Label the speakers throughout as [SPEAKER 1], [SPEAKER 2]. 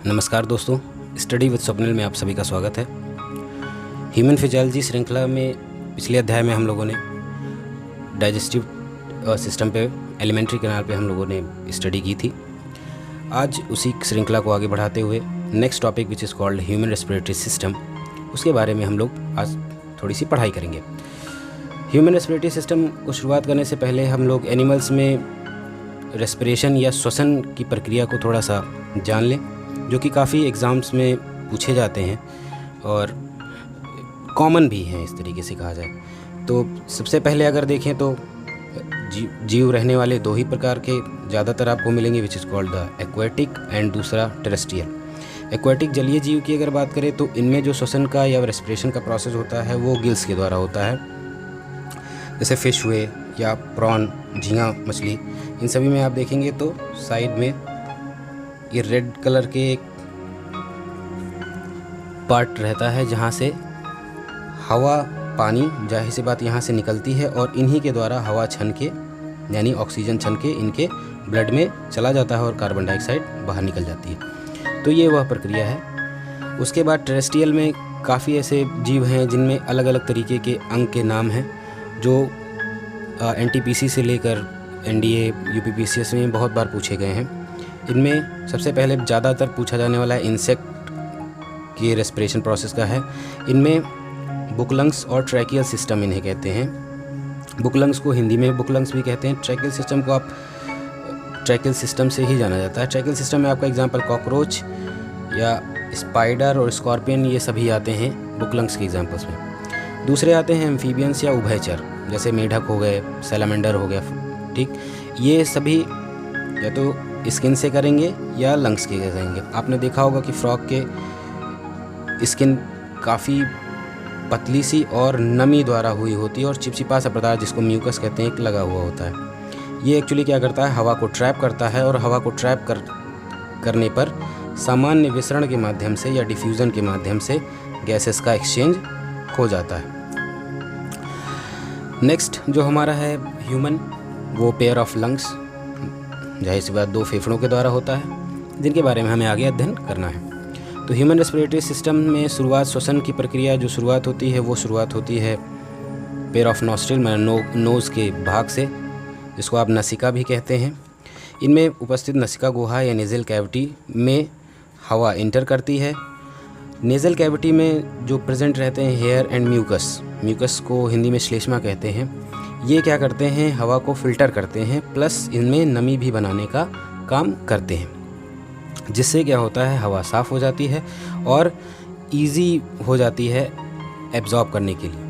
[SPEAKER 1] नमस्कार दोस्तों, study with Swapnil में आप सभी का स्वागत है। ह्यूमन फिजियोलॉजी श्रृंखला में पिछले अध्याय में हम लोगों ने डाइजेस्टिव सिस्टम पे एलिमेंट्री कैनाल पे हम लोगों ने स्टडी की थी। आज उसी श्रृंखला को आगे बढ़ाते हुए next topic which is called human respiratory system, उसके बारे में हम लोग आज थोड़ी सी पढ़ाई करेंगे। ह्यूमन रेस्पिरेटरी सिस्टम को शुरुआत करने से पहले हम लोग एनिमल्स में रेस्पिरेशन या श्वसन की प्रक्रिया को थोड़ा सा जान लें, जो कि काफ़ी एग्ज़ाम्स में पूछे जाते हैं और कॉमन भी हैं, इस तरीके से कहा जाए तो। सबसे पहले अगर देखें तो जीव रहने वाले दो ही प्रकार के ज़्यादातर आपको मिलेंगे, which is called the aquatic and दूसरा टेरेस्ट्रियल। एक्वेटिक जलीय जीव की अगर बात करें तो इनमें जो श्वसन का या रेस्पिरेशन का प्रोसेस होता है वो गिल्स के द्वारा होता है, जैसे फ़िश हुए या प्रॉन, झींगा मछली, इन सभी में आप देखेंगे तो साइड में ये रेड कलर के एक पार्ट रहता है जहाँ से हवा पानी जाहिर सी बात यहाँ से निकलती है और इन्हीं के द्वारा हवा छन के यानी ऑक्सीजन छन के इनके ब्लड में चला जाता है और कार्बन डाइऑक्साइड बाहर निकल जाती है। तो ये वह प्रक्रिया है। उसके बाद टेरेस्ट्रियल में काफ़ी ऐसे जीव हैं जिनमें अलग अलग तरीके के अंग के नाम हैं, जो एनटीपीसी से लेकर एनडीए यूपीपीसीएस में बहुत बार पूछे गए हैं। इनमें सबसे पहले ज़्यादातर पूछा जाने वाला इंसेक्ट के रेस्पिरेशन प्रोसेस का है। इनमें बुकलंग्स और ट्रैकियल सिस्टम इन्हें कहते हैं। बुकलंग्स को हिंदी में बुकलंग्स भी कहते हैं। ट्रैकियल सिस्टम को आप ट्रैकियल सिस्टम से ही जाना जाता है। ट्रैकियल सिस्टम में आपका एग्जांपल कॉकरोच या स्पाइडर और स्कॉर्पियन, ये सभी आते हैं बुकलंग्स के एग्जांपल्स में। दूसरे आते हैं एम्फीबियंस या उभयचर, जैसे मेढक हो गए, सैलामेंडर हो गया। ठीक, ये सभी या तो स्किन से करेंगे या लंग्स के करेंगे। आपने देखा होगा कि फ्रॉग के स्किन काफ़ी पतली सी और नमी द्वारा हुई होती है और चिपचिपा सा पदार्थ जिसको म्यूकस कहते हैं एक लगा हुआ होता है। ये एक्चुअली क्या करता है, हवा को ट्रैप करता है और हवा को ट्रैप करने पर सामान्य विसरण के माध्यम से या डिफ्यूज़न के माध्यम से गैसेस का एक्सचेंज हो जाता है। नेक्स्ट जो हमारा है ह्यूमन, वो पेयर ऑफ लंग्स, जाहिर सी बात दो फेफड़ों के द्वारा होता है, जिनके बारे में हमें आगे अध्ययन करना है। तो ह्यूमन रेस्पिरेटरी सिस्टम में शुरुआत, श्वसन की प्रक्रिया जो शुरुआत होती है वो शुरुआत होती है पेयर ऑफ नॉस्ट्रिल नोज़ के भाग से, जिसको आप नसिका भी कहते हैं। इनमें उपस्थित नसिका गुहा या नेज़ल कैविटी में हवा इंटर करती है। नेज़ल कैविटी में जो प्रेजेंट रहते हैं हेयर एंड म्यूकस, म्यूकस को हिंदी में श्लेष्मा कहते हैं, ये क्या करते हैं, हवा को फिल्टर करते हैं, प्लस इनमें नमी भी बनाने का काम करते हैं, जिससे क्या होता है, हवा साफ़ हो जाती है और इजी हो जाती है एब्जॉर्ब करने के लिए।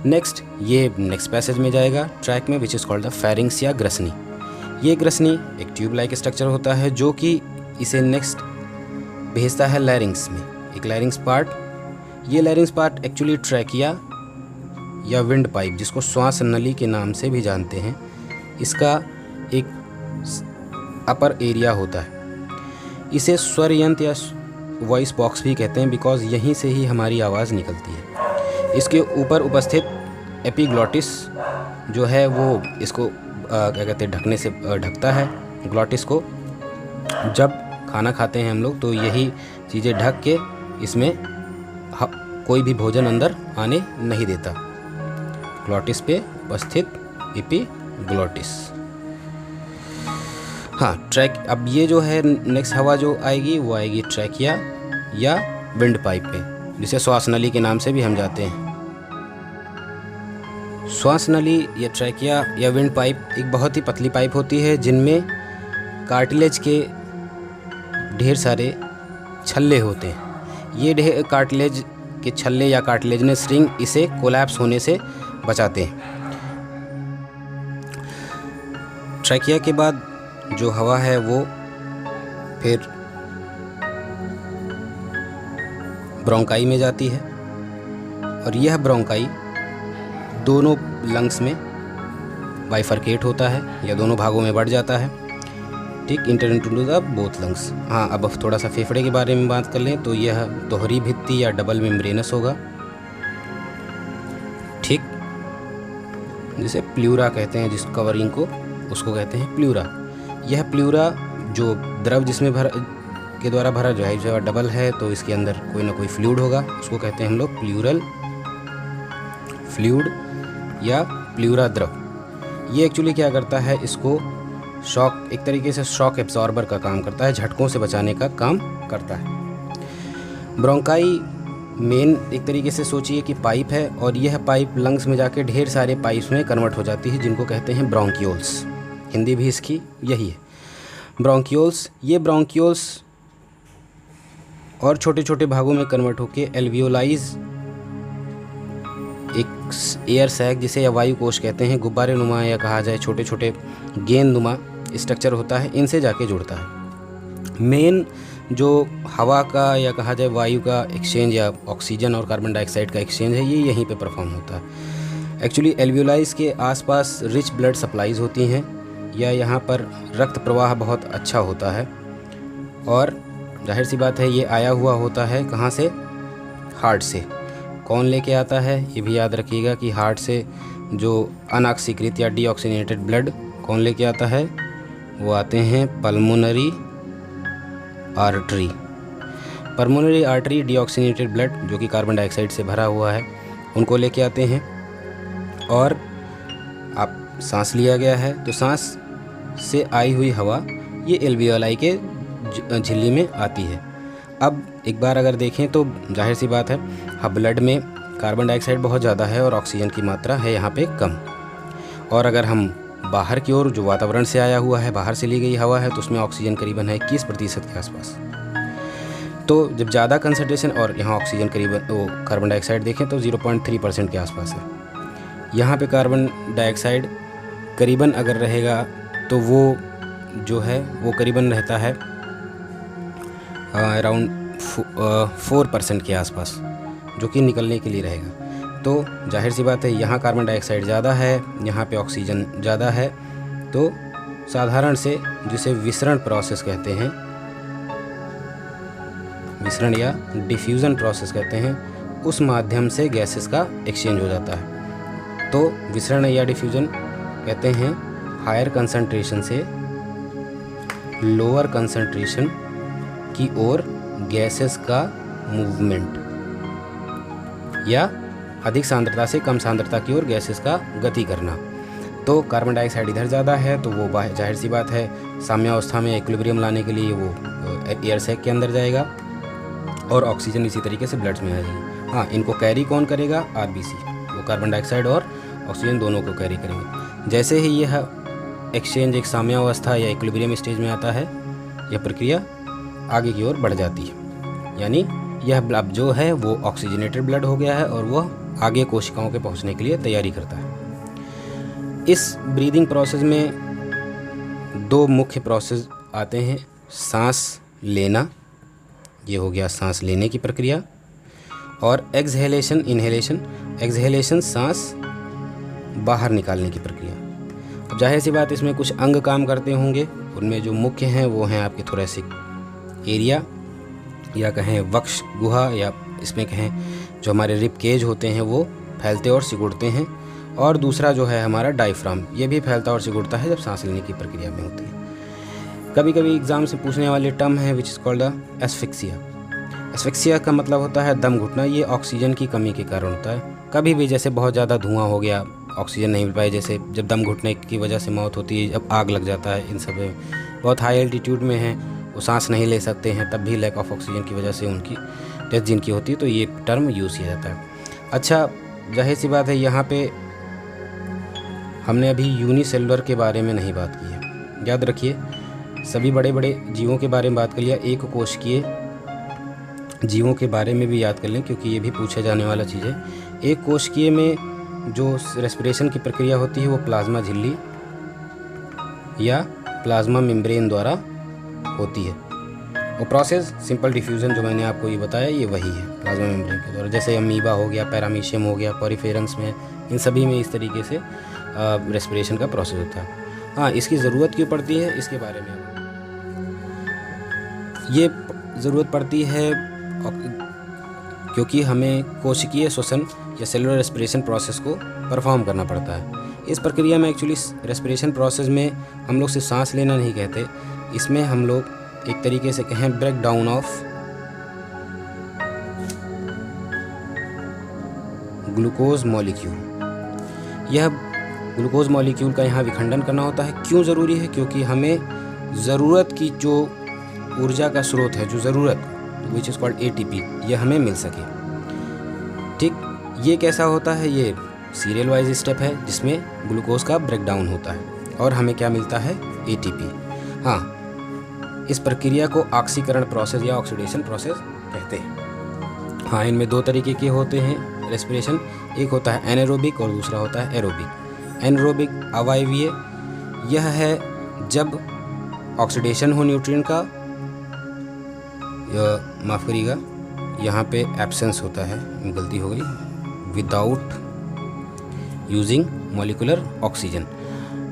[SPEAKER 1] नेक्स्ट ये नेक्स्ट पैसेज में जाएगा ट्रैक में, which is called the pharynx या ग्रसनी। ये ग्रसनी एक ट्यूब लाइक स्ट्रक्चर होता है जो कि इसे नेक्स्ट भेजता है लैरिंग्स में, एक लैरिंग्स पार्ट। ये लैरिंग्स पार्ट एक्चुअली ट्रैकिया या विंड पाइप, जिसको श्वास नली के नाम से भी जानते हैं, इसका एक अपर एरिया होता है। इसे स्वर यंत्र या वॉइस बॉक्स भी कहते हैं, बिकॉज यहीं से ही हमारी आवाज़ निकलती है। इसके ऊपर उपस्थित एपिग्लॉटिस जो है वो इसको क्या कहते हैं, ढकने से ढकता है। ग्लॉटिस को जब खाना खाते हैं हम लोग तो यही चीज़ें ढक के इसमें कोई भी भोजन अंदर आने नहीं देता। ग्लॉटिस पे उपस्थित एपिग्लॉटिस। हाँ, ट्रैक, अब ये जो है नेक्स्ट हवा जो आएगी वो आएगी ट्रैकिया या विंड पाइप पे, जिसे श्वास नली के नाम से भी हम जाते हैं। श्वास नली या ट्रैकिया या विंड पाइप एक बहुत ही पतली पाइप होती है जिनमें कार्टिलेज के ढेर सारे छल्ले होते हैं। ये कार्टिलेज के छल्ले या कार्टिलेजनस रिंग इसे कोलैप्स होने से बचाते हैं। ट्रैकिया के बाद जो हवा है वो फिर ब्रोंकाई में जाती है और यह ब्रोंकाई दोनों लंग्स में बाइफरकेट होता है या दोनों भागों में बढ़ जाता है। ठीक, inter into the both lungs. हाँ, अब थोड़ा सा फेफड़े के बारे में बात कर लें तो यह दोहरी भित्ति या डबल मेम्ब्रेनस होगा। ठीक, जिसे प्लूरा कहते हैं, जिस कवरिंग को उसको कहते हैं प्लूरा। यह प्लूरा जो द्रव जिसमें के द्वारा भरा, जो डबल है तो इसके अंदर कोई ना कोई फ्लूइड होगा, उसको कहते हैं हम लोग प्लूरल फ्लूइड या प्लूरा द्रव। ये एक्चुअली क्या करता है, इसको शॉक, एक तरीके से शॉक एब्जॉर्बर का काम करता है, झटकों से बचाने का काम करता है। ब्रोंकाई मेन एक तरीके से सोचिए कि पाइप है और यह पाइप लंग्स में जाके ढेर सारे पाइप्स में कन्वर्ट हो जाती है, जिनको कहते हैं ब्रोंकियोल्स। हिंदी भी इसकी यही है, ब्रोंकियोल्स। ये ब्रोंकियोल्स और छोटे छोटे भागों में कन्वर्ट होके एल्वियोलाइज, एक एयर सैक जिसे या वायु कोश कहते हैं, गुब्बारे नुमा या कहा जाए छोटे छोटे गेंद नुमा स्ट्रक्चर होता है, इनसे जाके जुड़ता है। मेन जो हवा का या कहा जाए वायु का एक्सचेंज या ऑक्सीजन और कार्बन डाइऑक्साइड का एक्सचेंज है, ये यहीं पे परफॉर्म होता है। एक्चुअली एल्वियोलाइज के आसपास रिच ब्लड सप्लाईज होती हैं, या यहाँ पर रक्त प्रवाह बहुत अच्छा होता है, और जाहिर सी बात है ये आया हुआ होता है कहाँ से, हार्ट से। कौन लेके आता है, ये भी याद रखिएगा कि हार्ट से जो अनऑक्सीकृत या डीऑक्सीनेटेड ब्लड कौन लेके आता है, वो आते हैं pulmonary artery. Pulmonary artery deoxygenated blood जो कि कार्बन डाइऑक्साइड से भरा हुआ है, उनको लेके आते हैं। और आप सांस लिया गया है तो सांस से आई हुई हवा ये एल्वियोलाई के झिल्ली में आती है। अब एक बार अगर देखें तो जाहिर सी बात है, हाँ ब्लड में कार्बन डाइऑक्साइड बहुत ज़्यादा है और ऑक्सीजन की मात्रा है यहाँ पे कम। और अगर हम बाहर की ओर, जो वातावरण से आया हुआ है, बाहर से ली गई हवा है, तो उसमें ऑक्सीजन करीबन है 21% के आसपास। तो जब ज़्यादा कंसंट्रेशन, और यहाँ ऑक्सीजन करीबन, वो कार्बन डाइऑक्साइड देखें तो 0.3% के आसपास है। यहाँ पे कार्बन डाइऑक्साइड करीबन अगर रहेगा तो वो जो है वो करीबन रहता है अराउंड 4% के आसपास, जो कि निकलने के लिए रहेगा। तो जाहिर सी बात है यहाँ कार्बन डाइऑक्साइड ज़्यादा है, यहाँ पे ऑक्सीजन ज़्यादा है, तो साधारण से जिसे विसरण प्रोसेस कहते हैं, विसरण या डिफ्यूज़न प्रोसेस कहते हैं, उस माध्यम से गैसेस का एक्सचेंज हो जाता है। तो विसरण या डिफ्यूज़न कहते हैं हायर कंसंट्रेशन से लोअर कंसंट्रेशन की ओर गैसेस का मूवमेंट, या अधिक सांद्रता से कम सांद्रता की ओर गैसेस का गति करना। तो कार्बन डाइऑक्साइड इधर ज़्यादा है तो वो जाहिर सी बात है साम्यावस्था में इक्विलिब्रियम लाने के लिए वो एयर सैक के अंदर जाएगा, और ऑक्सीजन इसी तरीके से ब्लड में आ जाएगी। हाँ, इनको कैरी कौन करेगा, आरबीसी, वो कार्बन डाइऑक्साइड और ऑक्सीजन दोनों को कैरी करेंगे। जैसे ही यह एक्सचेंज एक साम्यावस्था या इक्विलिब्रियम स्टेज में आता है, यह प्रक्रिया आगे की ओर बढ़ जाती है, यानी यह अब जो है वो ऑक्सीजनेटेड ब्लड हो गया है और वह आगे कोशिकाओं के पहुंचने के लिए तैयारी करता है। इस ब्रीदिंग प्रोसेस में दो मुख्य प्रोसेस आते हैं, सांस लेना, ये हो गया सांस लेने की प्रक्रिया, और एक्सहेलेशन, इनहेलेशन। एक्सहेलेशन सांस बाहर निकालने की प्रक्रिया। अब जाहिर सी बात इसमें कुछ अंग काम करते होंगे, उनमें जो मुख्य हैं वो हैं आपके थोरेसिक एरिया, या कहें वक्ष गुहा, या इसमें कहें जो हमारे रिब केज होते हैं वो फैलते और सिकुड़ते हैं, और दूसरा जो है हमारा डायफ्राम, ये भी फैलता और सिकुड़ता है जब सांस लेने की प्रक्रिया में होती है। कभी कभी एग्जाम से पूछने वाले टर्म है which is called the asphyxia. Asphyxia का मतलब होता है दम घुटना, ये ऑक्सीजन की कमी के कारण होता है। कभी भी जैसे बहुत ज़्यादा धुआं हो गया, ऑक्सीजन नहीं मिल पाए, जैसे जब दम घुटने की वजह से मौत होती है, जब आग लग जाता है, इन सब में बहुत हाई एल्टीट्यूड में हैं, वो सांस नहीं ले सकते हैं, तब भी लैक ऑफ ऑक्सीजन की वजह से उनकी डेथ जिनकी होती है, तो ये टर्म यूज़ किया जाता है। अच्छा, जाहिर सी बात है यहाँ पे हमने अभी यूनिसेलुलर के बारे में नहीं बात की है। याद रखिए, सभी बड़े बड़े जीवों के बारे में बात कर लिया, एक कोशिकीय जीवों के बारे में भी याद कर लें, क्योंकि ये भी पूछा जाने वाला चीज़ है। एक कोशिकीय में जो रेस्पिरेशन की प्रक्रिया होती है वो प्लाज्मा झिल्ली या प्लाज्मा मेम्ब्रेन द्वारा होती है। वो प्रोसेस सिंपल डिफ्यूज़न जो मैंने आपको ये बताया, ये वही है प्लाज्मा मेम्ब्रेन के द्वारा। जैसे अमीबा हो गया, पैरामीशियम हो गया, पॉरीफेरंस में, इन सभी में इस तरीके से रेस्पिरेशन का प्रोसेस होता है। हाँ, इसकी ज़रूरत क्यों पड़ती है, इसके बारे में ये ज़रूरत पड़ती है क्योंकि हमें कोशिकीय श्वसन या सेलुलर रेस्पिरेशन प्रोसेस को परफॉर्म करना पड़ता है। इस प्रक्रिया में एक्चुअली रेस्पिरेशन प्रोसेस में हम लोग सिर्फ सांस लेना नहीं कहते, इसमें हम लोग एक तरीके से कहें break down of glucose molecule. यह ग्लूकोज मॉलिक्यूल का यहाँ विखंडन करना होता है। क्यों ज़रूरी है? क्योंकि हमें ज़रूरत की जो ऊर्जा का स्रोत है, जो ज़रूरत विच इज़ कॉल्ड ATP, यह हमें मिल सके। ठीक, ये कैसा होता है? ये सीरियल वाइज स्टेप है जिसमें ग्लूकोज का ब्रेक डाउन होता है और हमें क्या मिलता है? ATP। हाँ, इस प्रक्रिया को ऑक्सीकरण प्रोसेस या ऑक्सीडेशन प्रोसेस कहते हैं। हाँ, इनमें दो तरीके के होते हैं रेस्पिरेशन, एक होता है एनारोबिक और दूसरा होता है एरोबिक। एनारोबिक अवायवीय यह है जब ऑक्सीडेशन हो न्यूट्रिएंट का, माफ़ करिएगा यहाँ पे एब्सेंस होता है, गलती हो गई, विदाउट यूजिंग मॉलिक्यूलर ऑक्सीजन।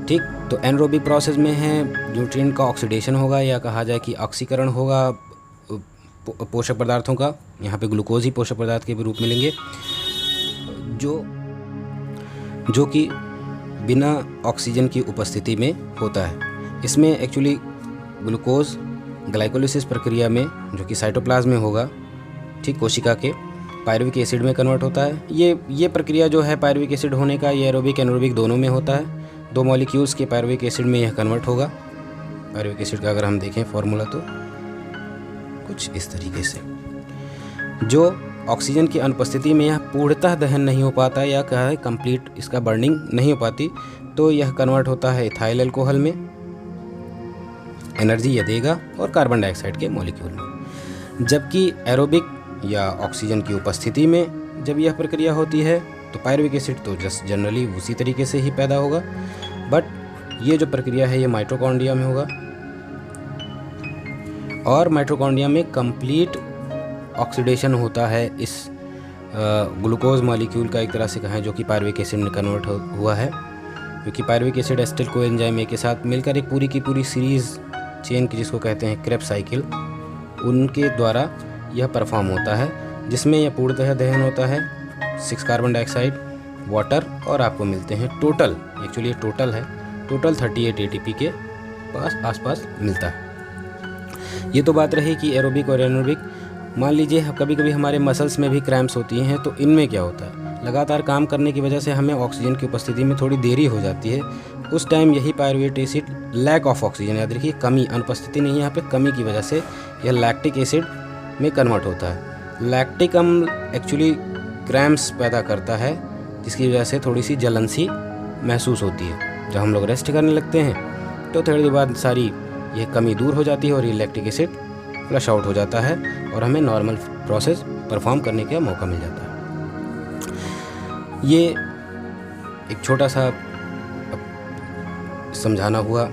[SPEAKER 1] ठीक, तो एनारोबिक प्रोसेस में है न्यूट्रिएंट का ऑक्सीडेशन होगा या कहा जाए कि ऑक्सीकरण होगा पोषक पदार्थों का। यहाँ पे ग्लूकोज ही पोषक पदार्थ के रूप में लेंगे जो कि बिना ऑक्सीजन की उपस्थिति में होता है। इसमें एक्चुअली ग्लूकोज ग्लाइकोलिसिस प्रक्रिया में, जो कि साइटोप्लाज्म में होगा, ठीक, कोशिका के, पायरुविक एसिड में कन्वर्ट होता है। ये प्रक्रिया जो है पायरुविक एसिड होने का, ये एरोबिक एनारोबिक दोनों में होता है। दो मॉलिक्यूल्स के पायरुविक एसिड में यह कन्वर्ट होगा। पायरुविक एसिड का अगर हम देखें फॉर्मूला तो कुछ इस तरीके से, जो ऑक्सीजन की अनुपस्थिति में यह पूर्णतः दहन नहीं हो पाता या क्या है कंप्लीट इसका बर्निंग नहीं हो पाती, तो यह कन्वर्ट होता है इथाइल अल्कोहल में, एनर्जी यह देगा, और कार्बन डाइऑक्साइड के मॉलिक्यूल में। जबकि एरोबिक या ऑक्सीजन की उपस्थिति में जब यह प्रक्रिया होती है तो पायरुविक एसिड तो जस्ट जनरली उसी तरीके से ही पैदा होगा, बट ये जो प्रक्रिया है ये माइटोकॉन्ड्रिया में होगा, और माइटोकॉन्ड्रिया में कंप्लीट ऑक्सीडेशन होता है इस ग्लूकोज मॉलिक्यूल का, एक तरह से कहें, जो कि पायरुविक एसिड में कन्वर्ट हुआ है। क्योंकि pyruvic acid acetyl coenzyme A के साथ मिलकर एक पूरी की पूरी सीरीज़ चेन की, जिसको कहते हैं क्रेब्स साइकिल, उनके द्वारा यह परफॉर्म होता है, जिसमें यह पूर्णतः दहन होता है 6 कार्बन डाइऑक्साइड, वाटर, और आपको मिलते हैं टोटल, एक्चुअली ये टोटल है, टोटल 38 ATP के आसपास मिलता है। ये तो बात रही कि एरोबिक और एनारोबिक। मान लीजिए कभी कभी हमारे मसल्स में भी क्रैम्प्स होती हैं, तो इनमें क्या होता है? लगातार काम करने की वजह से हमें ऑक्सीजन की उपस्थिति में थोड़ी देरी हो जाती है। उस टाइम यही pyruvate acid lack of oxygen, याद रखिए कमी, अनुपस्थिति नहीं, यहाँ पे कमी की वजह से यह लैक्टिक एसिड में कन्वर्ट होता है। लैक्टिक अम्ल एक्चुअली क्रैम्प्स पैदा करता है, जिसकी वजह से थोड़ी सी जलन सी महसूस होती है। जब हम लोग रेस्ट करने लगते हैं तो थोड़ी देर बाद सारी यह कमी दूर हो जाती है और ये लैक्टिक एसिड फ्लश आउट हो जाता है और हमें नॉर्मल प्रोसेस परफॉर्म करने का मौका मिल जाता है। ये एक छोटा सा समझाना हुआ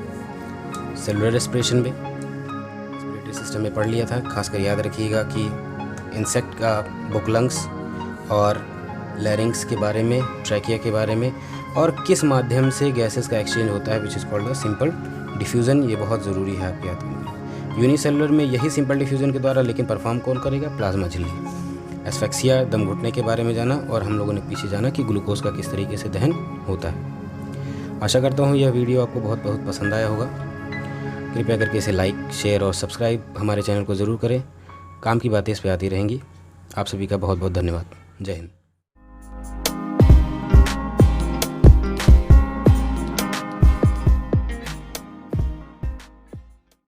[SPEAKER 1] सेलुलर रेस्पिरेशन में, रेस्पिरेटरी सिस्टम में पढ़ लिया था। खासकर याद रखिएगा कि इंसेक्ट का बुक लंग्स और लैरिंग्स के बारे में, ट्रैकिया के बारे में, और किस माध्यम से गैसेस का एक्सचेंज होता है, which is called the simple diffusion. ये बहुत ज़रूरी है आप याद करेंगे। यूनिसेलुलर में यही सिंपल डिफ्यूज़न के द्वारा, लेकिन परफॉर्म कौन करेगा? प्लाज्मा झिल्ली। एस्फेक्सिया, दम घुटने के बारे में जाना, और हम लोगों ने पीछे जाना कि ग्लूकोज का किस तरीके से दहन होता है। आशा करता हूँ यह वीडियो आपको बहुत बहुत पसंद आया होगा। कृपया करके इसे लाइक, शेयर और सब्सक्राइब हमारे चैनल को ज़रूर करें। काम की बातें इस पर आती रहेंगी। आप सभी का बहुत बहुत धन्यवाद। जय हिंद।